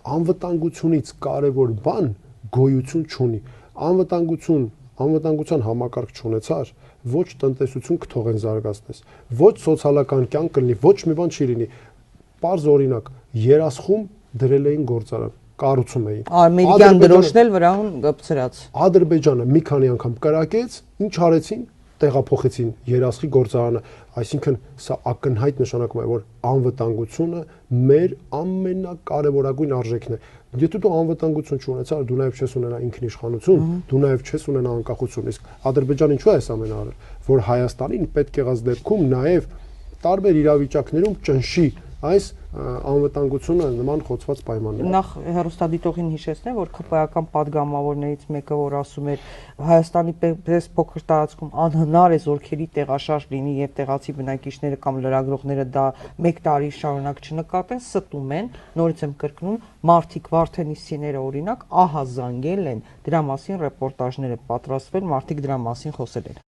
անվտանգությունից կարևոր բան գոյություն չունի։ Անվտանգության համակարգ չունեցար, ոչ տնտեսություն կթողեն զարգացնես, ոչ սոցիալական կյանք կլինի, ոչ մի բան չի լինի։ Պարզ օրինակ, Երասխում դրել էին գործարան, կառուցում էին։ Ամերիկյան դրոշն էլ վրան կպցրած։ Ադրբեջանը մի քանի անգամ կրակեց, ինչ արեցին, տեղափոխեցին Երասխի գործարանը, այսինքն սա ակնհայտ նշանակում է, որ անվտանգությունը մեր ամենակարևորագույն արժեքն է։ Եթե դու անվտանգություն չունեցար, դու նաև չես ունենա ինքնիշխանություն, դու նաև չես ունենա անկախություն։ Իսկ Ադրբեջանը ինչու է այս ամենը արել, որ Հայաստանին պետք եղած դեպքում նաև տարբեր իրավիճակներում ճնշի այս անվտանգությունը նման խոցված պայմաններում։ Նախ հեռուստադիտողին հիշեցնեմ, որ ԿՊԱ-ական падգամավորներից մեկը, որ ասում էր Հայաստանի պես փոքր տարածքում անհնար է զորքերի տեղաշարժ լինի եւ տեղացի բնակիչները կամ լրագրողները դա 1 տարի շարունակ չնկատեն, ստում են, նորից եմ կրկնում, մարդիկ Վարդենիսցիները օրինակ ահա զանգել են, դրա մասին ռեպորտաժներ է պատրաստվել, մարդիկ դրա մասին խոսել են։